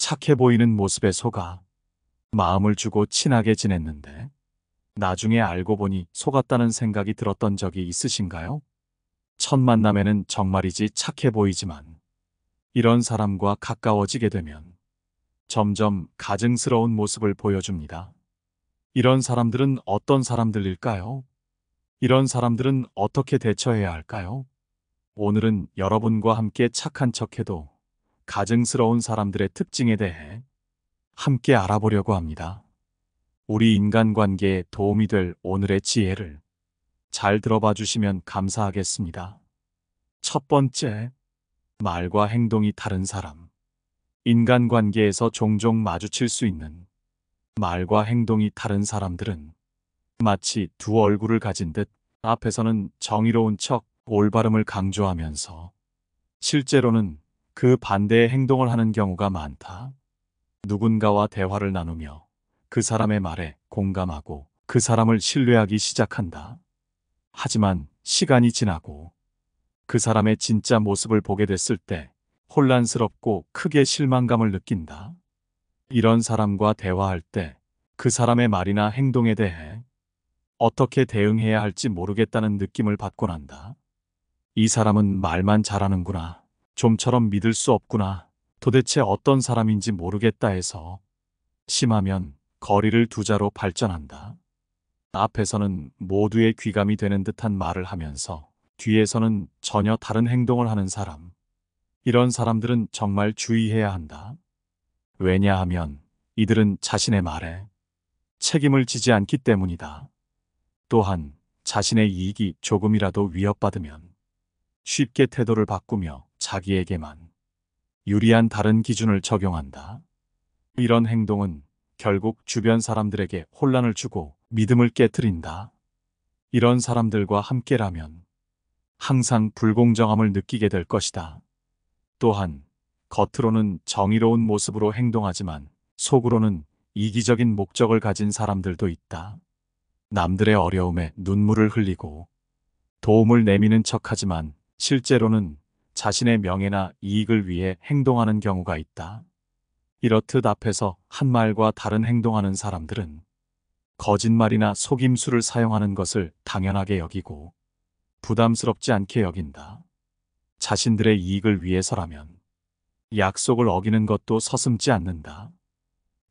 착해 보이는 모습에 속아 마음을 주고 친하게 지냈는데 나중에 알고 보니 속았다는 생각이 들었던 적이 있으신가요? 첫 만남에는 정말이지 착해 보이지만 이런 사람과 가까워지게 되면 점점 가증스러운 모습을 보여줍니다. 이런 사람들은 어떤 사람들일까요? 이런 사람들은 어떻게 대처해야 할까요? 오늘은 여러분과 함께 착한 척해도 가증스러운 사람들의 특징에 대해 함께 알아보려고 합니다. 우리 인간관계에 도움이 될 오늘의 지혜를 잘 들어봐 주시면 감사하겠습니다. 첫 번째, 말과 행동이 다른 사람. 인간관계에서 종종 마주칠 수 있는 말과 행동이 다른 사람들은 마치 두 얼굴을 가진 듯 앞에서는 정의로운 척 올바름을 강조하면서 실제로는 그 반대의 행동을 하는 경우가 많다. 누군가와 대화를 나누며 그 사람의 말에 공감하고 그 사람을 신뢰하기 시작한다. 하지만 시간이 지나고 그 사람의 진짜 모습을 보게 됐을 때 혼란스럽고 크게 실망감을 느낀다. 이런 사람과 대화할 때 그 사람의 말이나 행동에 대해 어떻게 대응해야 할지 모르겠다는 느낌을 받곤 한다. 이 사람은 말만 잘하는구나. 좀처럼 믿을 수 없구나. 도대체 어떤 사람인지 모르겠다 해서 심하면 거리를 두자로 발전한다. 앞에서는 모두의 귀감이 되는 듯한 말을 하면서 뒤에서는 전혀 다른 행동을 하는 사람. 이런 사람들은 정말 주의해야 한다. 왜냐하면 이들은 자신의 말에 책임을 지지 않기 때문이다. 또한 자신의 이익이 조금이라도 위협받으면 쉽게 태도를 바꾸며 자기에게만 유리한 다른 기준을 적용한다. 이런 행동은 결국 주변 사람들에게 혼란을 주고 믿음을 깨트린다. 이런 사람들과 함께라면 항상 불공정함을 느끼게 될 것이다. 또한 겉으로는 정의로운 모습으로 행동하지만 속으로는 이기적인 목적을 가진 사람들도 있다. 남들의 어려움에 눈물을 흘리고 도움을 내미는 척하지만 실제로는 자신의 명예나 이익을 위해 행동하는 경우가 있다. 이렇듯 앞에서 한 말과 다른 행동하는 사람들은 거짓말이나 속임수를 사용하는 것을 당연하게 여기고 부담스럽지 않게 여긴다. 자신들의 이익을 위해서라면 약속을 어기는 것도 서슴지 않는다.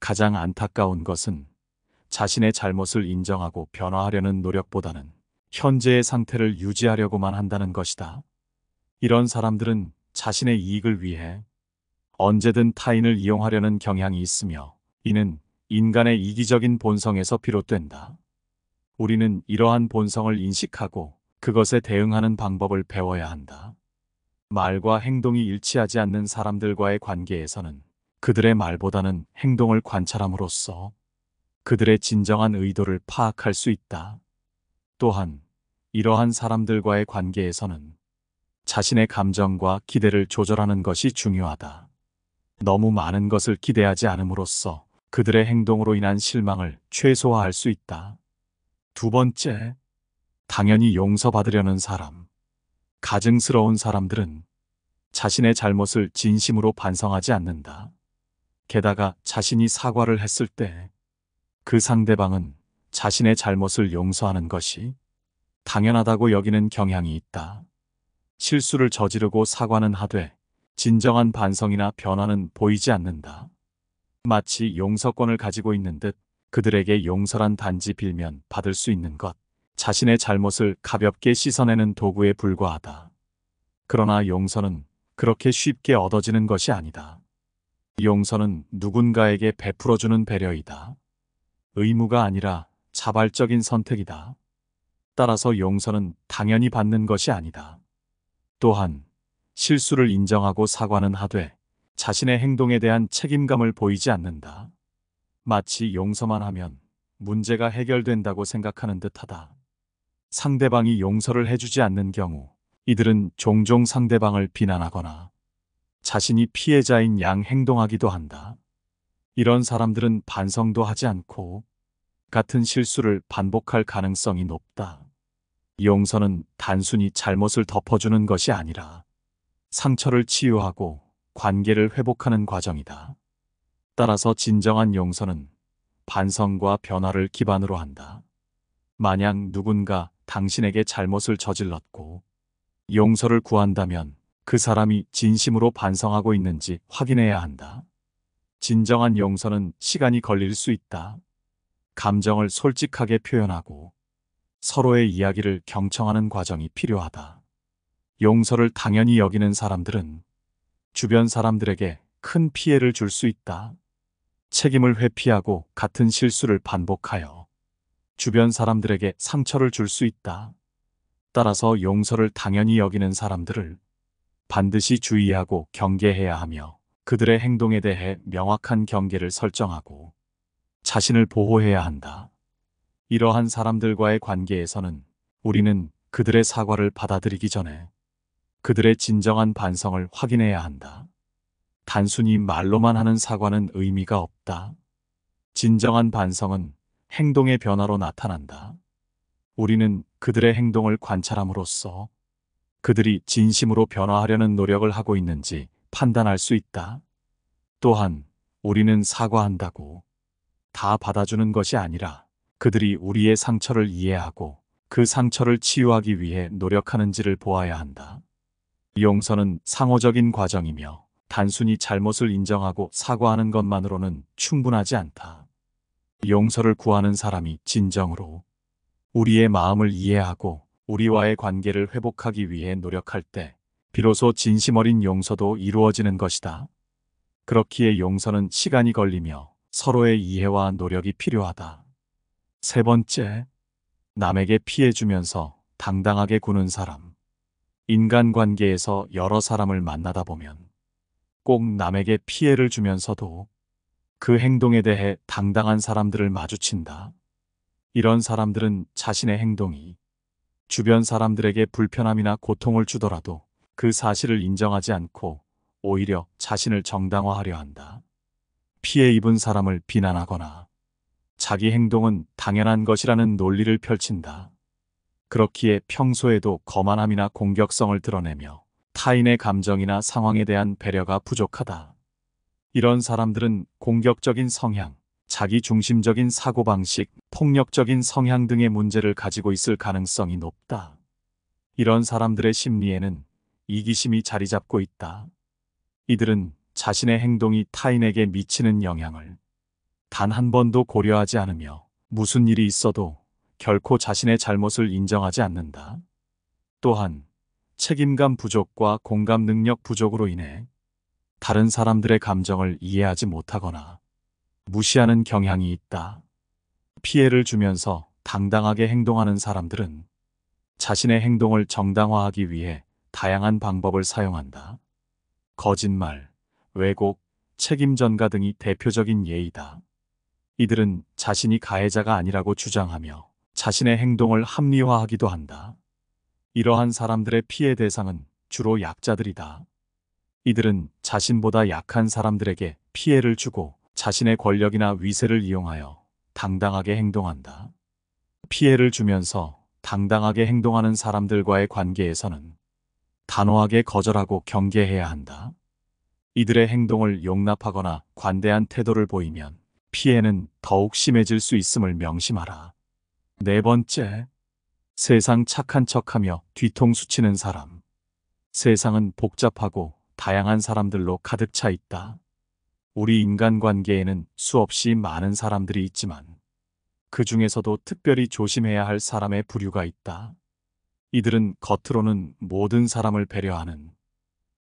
가장 안타까운 것은 자신의 잘못을 인정하고 변화하려는 노력보다는 현재의 상태를 유지하려고만 한다는 것이다. 이런 사람들은 자신의 이익을 위해 언제든 타인을 이용하려는 경향이 있으며 이는 인간의 이기적인 본성에서 비롯된다. 우리는 이러한 본성을 인식하고 그것에 대응하는 방법을 배워야 한다. 말과 행동이 일치하지 않는 사람들과의 관계에서는 그들의 말보다는 행동을 관찰함으로써 그들의 진정한 의도를 파악할 수 있다. 또한 이러한 사람들과의 관계에서는 자신의 감정과 기대를 조절하는 것이 중요하다. 너무 많은 것을 기대하지 않음으로써 그들의 행동으로 인한 실망을 최소화할 수 있다. 두 번째, 당연히 용서받으려는 사람. 가증스러운 사람들은 자신의 잘못을 진심으로 반성하지 않는다. 게다가 자신이 사과를 했을 때 그 상대방은 자신의 잘못을 용서하는 것이 당연하다고 여기는 경향이 있다. 실수를 저지르고 사과는 하되 진정한 반성이나 변화는 보이지 않는다. 마치 용서권을 가지고 있는 듯 그들에게 용서란 단지 빌면 받을 수 있는 것, 자신의 잘못을 가볍게 씻어내는 도구에 불과하다. 그러나 용서는 그렇게 쉽게 얻어지는 것이 아니다. 용서는 누군가에게 베풀어주는 배려이다. 의무가 아니라 자발적인 선택이다. 따라서 용서는 당연히 받는 것이 아니다. 또한 실수를 인정하고 사과는 하되 자신의 행동에 대한 책임감을 보이지 않는다. 마치 용서만 하면 문제가 해결된다고 생각하는 듯하다. 상대방이 용서를 해주지 않는 경우 이들은 종종 상대방을 비난하거나 자신이 피해자인 양 행동하기도 한다. 이런 사람들은 반성도 하지 않고 같은 실수를 반복할 가능성이 높다. 용서는 단순히 잘못을 덮어주는 것이 아니라 상처를 치유하고 관계를 회복하는 과정이다. 따라서 진정한 용서는 반성과 변화를 기반으로 한다. 만약 누군가 당신에게 잘못을 저질렀고 용서를 구한다면 그 사람이 진심으로 반성하고 있는지 확인해야 한다. 진정한 용서는 시간이 걸릴 수 있다. 감정을 솔직하게 표현하고 서로의 이야기를 경청하는 과정이 필요하다. 용서를 당연히 여기는 사람들은 주변 사람들에게 큰 피해를 줄 수 있다. 책임을 회피하고 같은 실수를 반복하여 주변 사람들에게 상처를 줄 수 있다. 따라서 용서를 당연히 여기는 사람들을 반드시 주의하고 경계해야 하며 그들의 행동에 대해 명확한 경계를 설정하고 자신을 보호해야 한다. 이러한 사람들과의 관계에서는 우리는 그들의 사과를 받아들이기 전에 그들의 진정한 반성을 확인해야 한다. 단순히 말로만 하는 사과는 의미가 없다. 진정한 반성은 행동의 변화로 나타난다. 우리는 그들의 행동을 관찰함으로써 그들이 진심으로 변화하려는 노력을 하고 있는지 판단할 수 있다. 또한 우리는 사과한다고 다 받아주는 것이 아니라 그들이 우리의 상처를 이해하고 그 상처를 치유하기 위해 노력하는지를 보아야 한다. 용서는 상호적인 과정이며 단순히 잘못을 인정하고 사과하는 것만으로는 충분하지 않다. 용서를 구하는 사람이 진정으로 우리의 마음을 이해하고 우리와의 관계를 회복하기 위해 노력할 때 비로소 진심 어린 용서도 이루어지는 것이다. 그렇기에 용서는 시간이 걸리며 서로의 이해와 노력이 필요하다. 세 번째, 남에게 피해 주면서 당당하게 구는 사람. 인간관계에서 여러 사람을 만나다 보면 꼭 남에게 피해를 주면서도 그 행동에 대해 당당한 사람들을 마주친다. 이런 사람들은 자신의 행동이 주변 사람들에게 불편함이나 고통을 주더라도 그 사실을 인정하지 않고 오히려 자신을 정당화하려 한다. 피해 입은 사람을 비난하거나 자기 행동은 당연한 것이라는 논리를 펼친다. 그렇기에 평소에도 거만함이나 공격성을 드러내며 타인의 감정이나 상황에 대한 배려가 부족하다. 이런 사람들은 공격적인 성향, 자기중심적인 사고방식, 폭력적인 성향 등의 문제를 가지고 있을 가능성이 높다. 이런 사람들의 심리에는 이기심이 자리 잡고 있다. 이들은 자신의 행동이 타인에게 미치는 영향을 단 한 번도 고려하지 않으며 무슨 일이 있어도 결코 자신의 잘못을 인정하지 않는다. 또한 책임감 부족과 공감 능력 부족으로 인해 다른 사람들의 감정을 이해하지 못하거나 무시하는 경향이 있다. 피해를 주면서 당당하게 행동하는 사람들은 자신의 행동을 정당화하기 위해 다양한 방법을 사용한다. 거짓말, 왜곡, 책임 전가 등이 대표적인 예이다. 이들은 자신이 가해자가 아니라고 주장하며 자신의 행동을 합리화하기도 한다. 이러한 사람들의 피해 대상은 주로 약자들이다. 이들은 자신보다 약한 사람들에게 피해를 주고 자신의 권력이나 위세를 이용하여 당당하게 행동한다. 피해를 주면서 당당하게 행동하는 사람들과의 관계에서는 단호하게 거절하고 경계해야 한다. 이들의 행동을 용납하거나 관대한 태도를 보이면 피해는 더욱 심해질 수 있음을 명심하라. 네 번째, 세상 착한 척하며 뒤통수 치는 사람. 세상은 복잡하고 다양한 사람들로 가득 차 있다. 우리 인간관계에는 수없이 많은 사람들이 있지만 그 중에서도 특별히 조심해야 할 사람의 부류가 있다. 이들은 겉으로는 모든 사람을 배려하는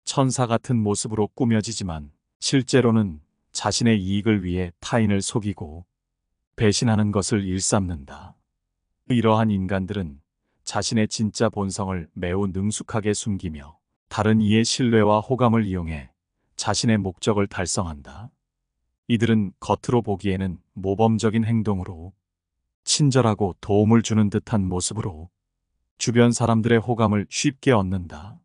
천사 같은 모습으로 꾸며지지만 실제로는 자신의 이익을 위해 타인을 속이고 배신하는 것을 일삼는다. 이러한 인간들은 자신의 진짜 본성을 매우 능숙하게 숨기며 다른 이의 신뢰와 호감을 이용해 자신의 목적을 달성한다. 이들은 겉으로 보기에는 모범적인 행동으로 친절하고 도움을 주는 듯한 모습으로 주변 사람들의 호감을 쉽게 얻는다.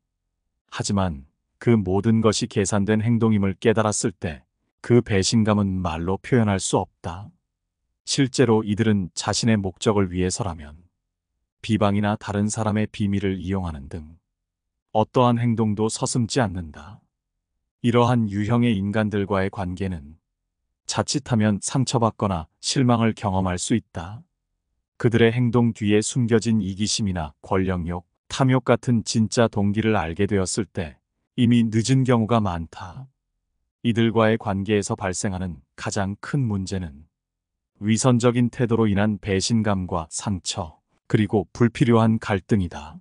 하지만 그 모든 것이 계산된 행동임을 깨달았을 때 그 배신감은 말로 표현할 수 없다. 실제로 이들은 자신의 목적을 위해서라면 비방이나 다른 사람의 비밀을 이용하는 등 어떠한 행동도 서슴지 않는다. 이러한 유형의 인간들과의 관계는 자칫하면 상처받거나 실망을 경험할 수 있다. 그들의 행동 뒤에 숨겨진 이기심이나 권력욕, 탐욕 같은 진짜 동기를 알게 되었을 때 이미 늦은 경우가 많다. 이들과의 관계에서 발생하는 가장 큰 문제는 위선적인 태도로 인한 배신감과 상처, 그리고 불필요한 갈등이다.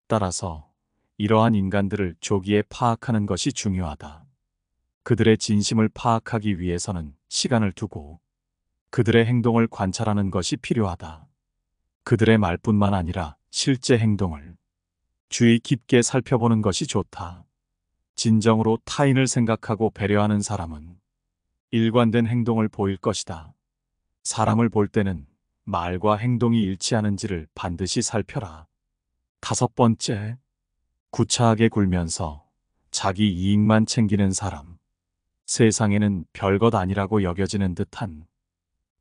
따라서 이러한 인간들을 조기에 파악하는 것이 중요하다. 그들의 진심을 파악하기 위해서는 시간을 두고 그들의 행동을 관찰하는 것이 필요하다. 그들의 말뿐만 아니라 실제 행동을 주의 깊게 살펴보는 것이 좋다. 진정으로 타인을 생각하고 배려하는 사람은 일관된 행동을 보일 것이다. 사람을 볼 때는 말과 행동이 일치하는지를 반드시 살펴라. 5번째, 구차하게 굴면서 자기 이익만 챙기는 사람. 세상에는 별것 아니라고 여겨지는 듯한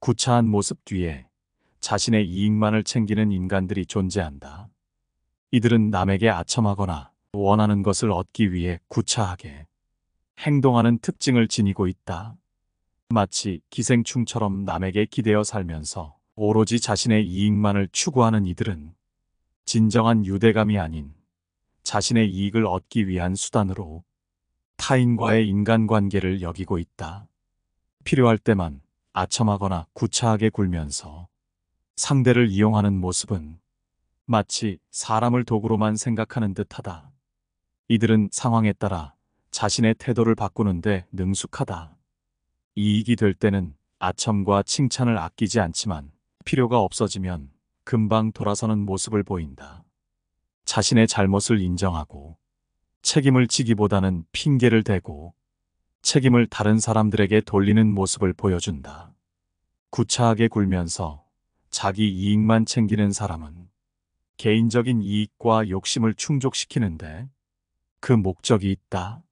구차한 모습 뒤에 자신의 이익만을 챙기는 인간들이 존재한다. 이들은 남에게 아첨하거나 원하는 것을 얻기 위해 구차하게 행동하는 특징을 지니고 있다. 마치 기생충처럼 남에게 기대어 살면서 오로지 자신의 이익만을 추구하는 이들은 진정한 유대감이 아닌 자신의 이익을 얻기 위한 수단으로 타인과의 인간관계를 여기고 있다. 필요할 때만 아첨하거나 구차하게 굴면서 상대를 이용하는 모습은 마치 사람을 도구로만 생각하는 듯하다. 이들은 상황에 따라 자신의 태도를 바꾸는데 능숙하다. 이익이 될 때는 아첨과 칭찬을 아끼지 않지만 필요가 없어지면 금방 돌아서는 모습을 보인다. 자신의 잘못을 인정하고 책임을 지기보다는 핑계를 대고 책임을 다른 사람들에게 돌리는 모습을 보여준다. 구차하게 굴면서 자기 이익만 챙기는 사람은 개인적인 이익과 욕심을 충족시키는데 그 목적이 있다.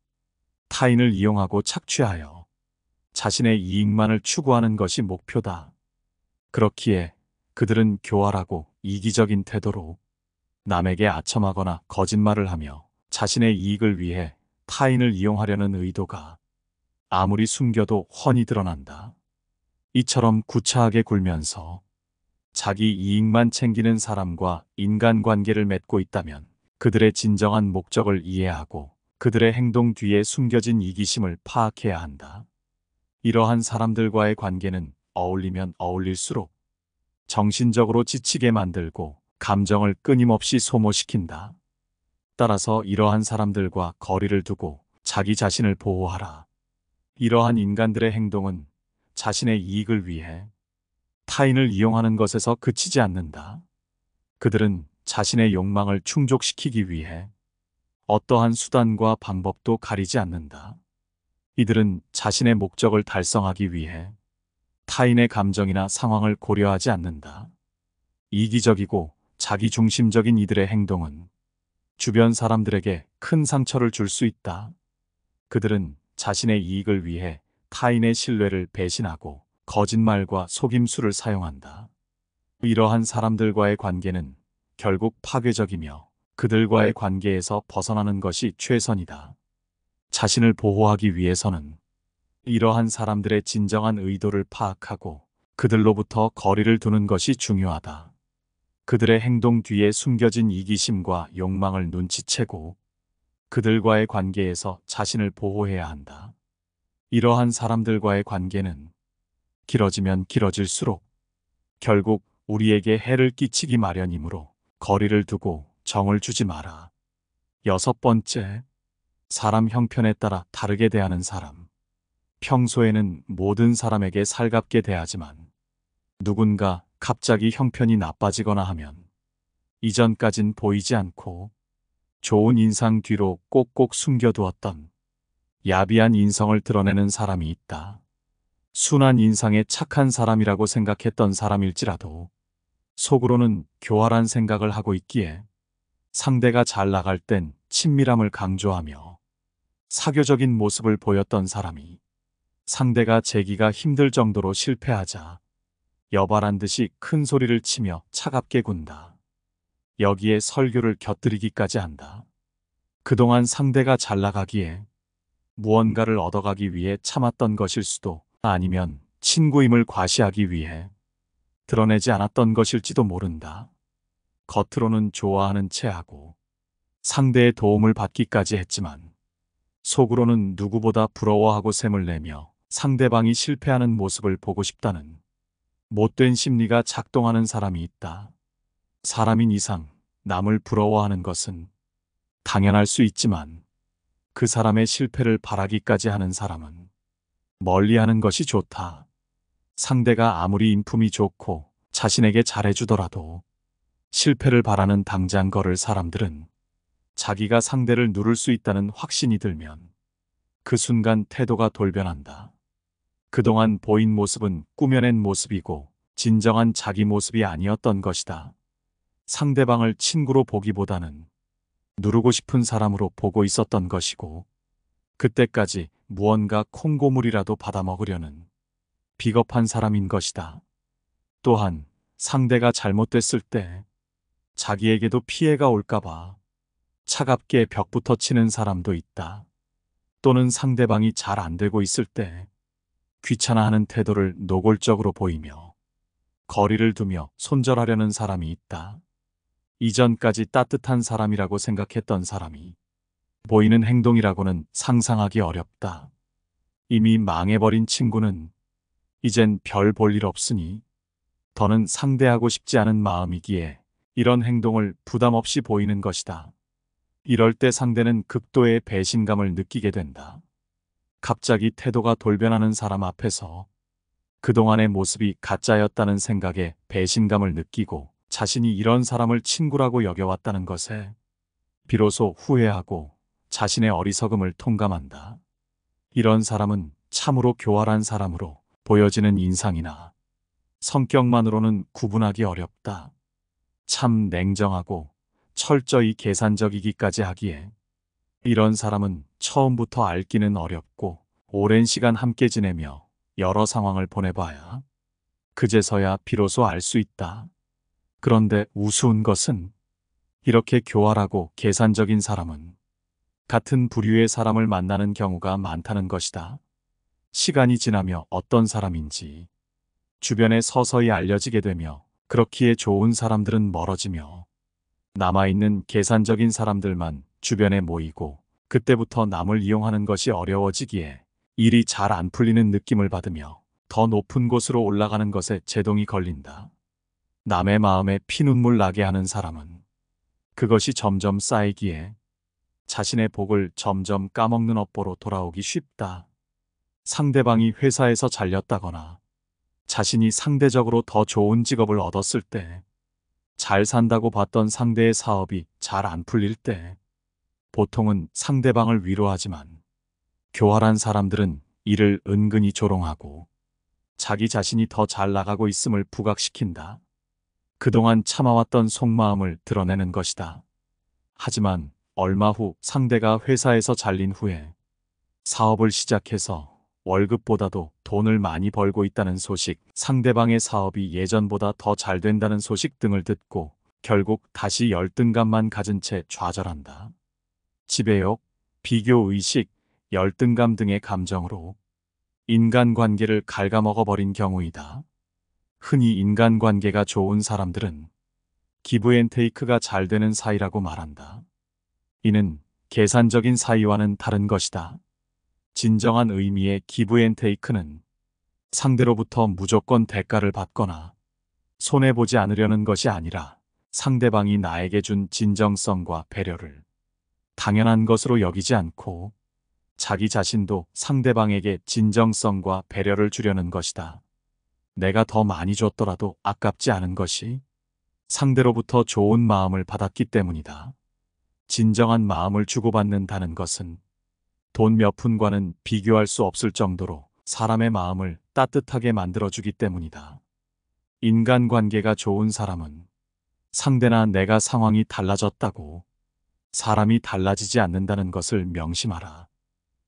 타인을 이용하고 착취하여 자신의 이익만을 추구하는 것이 목표다. 그렇기에 그들은 교활하고 이기적인 태도로 남에게 아첨하거나 거짓말을 하며 자신의 이익을 위해 타인을 이용하려는 의도가 아무리 숨겨도 훤히 드러난다. 이처럼 구차하게 굴면서 자기 이익만 챙기는 사람과 인간관계를 맺고 있다면 그들의 진정한 목적을 이해하고 그들의 행동 뒤에 숨겨진 이기심을 파악해야 한다. 이러한 사람들과의 관계는 어울리면 어울릴수록 정신적으로 지치게 만들고 감정을 끊임없이 소모시킨다. 따라서 이러한 사람들과 거리를 두고 자기 자신을 보호하라. 이러한 인간들의 행동은 자신의 이익을 위해 타인을 이용하는 것에서 그치지 않는다. 그들은 자신의 욕망을 충족시키기 위해 어떠한 수단과 방법도 가리지 않는다. 이들은 자신의 목적을 달성하기 위해 타인의 감정이나 상황을 고려하지 않는다. 이기적이고 자기중심적인 이들의 행동은 주변 사람들에게 큰 상처를 줄 수 있다. 그들은 자신의 이익을 위해 타인의 신뢰를 배신하고 거짓말과 속임수를 사용한다. 이러한 사람들과의 관계는 결국 파괴적이며 그들과의 관계에서 벗어나는 것이 최선이다. 자신을 보호하기 위해서는 이러한 사람들의 진정한 의도를 파악하고 그들로부터 거리를 두는 것이 중요하다. 그들의 행동 뒤에 숨겨진 이기심과 욕망을 눈치채고 그들과의 관계에서 자신을 보호해야 한다. 이러한 사람들과의 관계는 길어지면 길어질수록 결국 우리에게 해를 끼치기 마련이므로 거리를 두고 정을 주지 마라. 6번째, 사람 형편에 따라 다르게 대하는 사람. 평소에는 모든 사람에게 살갑게 대하지만 누군가 갑자기 형편이 나빠지거나 하면 이전까진 보이지 않고 좋은 인상 뒤로 꼭꼭 숨겨두었던 야비한 인성을 드러내는 사람이 있다. 순한 인상에 착한 사람이라고 생각했던 사람일지라도 속으로는 교활한 생각을 하고 있기에 상대가 잘 나갈 땐 친밀함을 강조하며 사교적인 모습을 보였던 사람이 상대가 재기가 힘들 정도로 실패하자 여발한 듯이 큰 소리를 치며 차갑게 군다. 여기에 설교를 곁들이기까지 한다. 그동안 상대가 잘 나가기에 무언가를 얻어가기 위해 참았던 것일 수도 아니면 친구임을 과시하기 위해 드러내지 않았던 것일지도 모른다. 겉으로는 좋아하는 체하고 상대의 도움을 받기까지 했지만 속으로는 누구보다 부러워하고 샘을 내며 상대방이 실패하는 모습을 보고 싶다는 못된 심리가 작동하는 사람이 있다. 사람인 이상 남을 부러워하는 것은 당연할 수 있지만 그 사람의 실패를 바라기까지 하는 사람은 멀리하는 것이 좋다. 상대가 아무리 인품이 좋고 자신에게 잘해주더라도 실패를 바라는 당장 걸을 사람들은 자기가 상대를 누를 수 있다는 확신이 들면 그 순간 태도가 돌변한다. 그동안 보인 모습은 꾸며낸 모습이고 진정한 자기 모습이 아니었던 것이다. 상대방을 친구로 보기보다는 누르고 싶은 사람으로 보고 있었던 것이고 그때까지 무언가 콩고물이라도 받아먹으려는 비겁한 사람인 것이다. 또한 상대가 잘못됐을 때 자기에게도 피해가 올까봐 차갑게 벽부터 치는 사람도 있다. 또는 상대방이 잘 안 되고 있을 때 귀찮아하는 태도를 노골적으로 보이며 거리를 두며 손절하려는 사람이 있다. 이전까지 따뜻한 사람이라고 생각했던 사람이 보이는 행동이라고는 상상하기 어렵다. 이미 망해버린 친구는 이젠 별 볼 일 없으니 더는 상대하고 싶지 않은 마음이기에 이런 행동을 부담 없이 보이는 것이다. 이럴 때 상대는 극도의 배신감을 느끼게 된다. 갑자기 태도가 돌변하는 사람 앞에서 그동안의 모습이 가짜였다는 생각에 배신감을 느끼고 자신이 이런 사람을 친구라고 여겨왔다는 것에 비로소 후회하고 자신의 어리석음을 통감한다. 이런 사람은 참으로 교활한 사람으로 보여지는 인상이나 성격만으로는 구분하기 어렵다. 참 냉정하고 철저히 계산적이기까지 하기에 이런 사람은 처음부터 알기는 어렵고 오랜 시간 함께 지내며 여러 상황을 보내봐야 그제서야 비로소 알 수 있다. 그런데 우스운 것은 이렇게 교활하고 계산적인 사람은 같은 부류의 사람을 만나는 경우가 많다는 것이다. 시간이 지나며 어떤 사람인지 주변에 서서히 알려지게 되며 그렇기에 좋은 사람들은 멀어지며 남아있는 계산적인 사람들만 주변에 모이고 그때부터 남을 이용하는 것이 어려워지기에 일이 잘 안 풀리는 느낌을 받으며 더 높은 곳으로 올라가는 것에 제동이 걸린다. 남의 마음에 피눈물 나게 하는 사람은 그것이 점점 쌓이기에 자신의 복을 점점 까먹는 업보로 돌아오기 쉽다. 상대방이 회사에서 잘렸다거나 자신이 상대적으로 더 좋은 직업을 얻었을 때, 잘 산다고 봤던 상대의 사업이 잘 안 풀릴 때 보통은 상대방을 위로하지만 교활한 사람들은 이를 은근히 조롱하고 자기 자신이 더 잘 나가고 있음을 부각시킨다. 그동안 참아왔던 속마음을 드러내는 것이다. 하지만 얼마 후 상대가 회사에서 잘린 후에 사업을 시작해서 월급보다도 돈을 많이 벌고 있다는 소식, 상대방의 사업이 예전보다 더 잘 된다는 소식 등을 듣고 결국 다시 열등감만 가진 채 좌절한다. 지배욕, 비교의식, 열등감 등의 감정으로 인간관계를 갉아먹어버린 경우이다. 흔히 인간관계가 좋은 사람들은 기브앤테이크가 잘 되는 사이라고 말한다. 이는 계산적인 사이와는 다른 것이다. 진정한 의미의 기브앤테이크는 상대로부터 무조건 대가를 받거나 손해보지 않으려는 것이 아니라 상대방이 나에게 준 진정성과 배려를 당연한 것으로 여기지 않고 자기 자신도 상대방에게 진정성과 배려를 주려는 것이다. 내가 더 많이 줬더라도 아깝지 않은 것이 상대로부터 좋은 마음을 받았기 때문이다. 진정한 마음을 주고받는다는 것은 돈 몇 푼과는 비교할 수 없을 정도로 사람의 마음을 따뜻하게 만들어주기 때문이다. 인간관계가 좋은 사람은 상대나 내가 상황이 달라졌다고 사람이 달라지지 않는다는 것을 명심하라.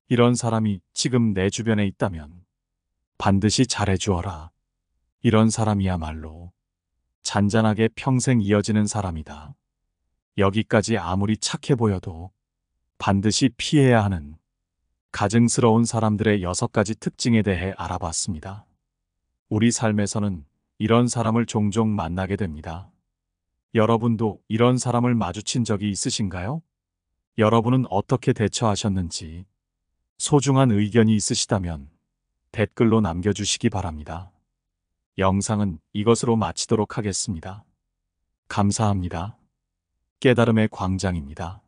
이런 사람이 지금 내 주변에 있다면 반드시 잘해주어라. 이런 사람이야말로 잔잔하게 평생 이어지는 사람이다. 여기까지 아무리 착해 보여도 반드시 피해야 하는 가증스러운 사람들의 6가지 특징에 대해 알아봤습니다. 우리 삶에서는 이런 사람을 종종 만나게 됩니다. 여러분도 이런 사람을 마주친 적이 있으신가요? 여러분은 어떻게 대처하셨는지 소중한 의견이 있으시다면 댓글로 남겨주시기 바랍니다. 영상은 이것으로 마치도록 하겠습니다. 감사합니다. 깨달음의 광장입니다.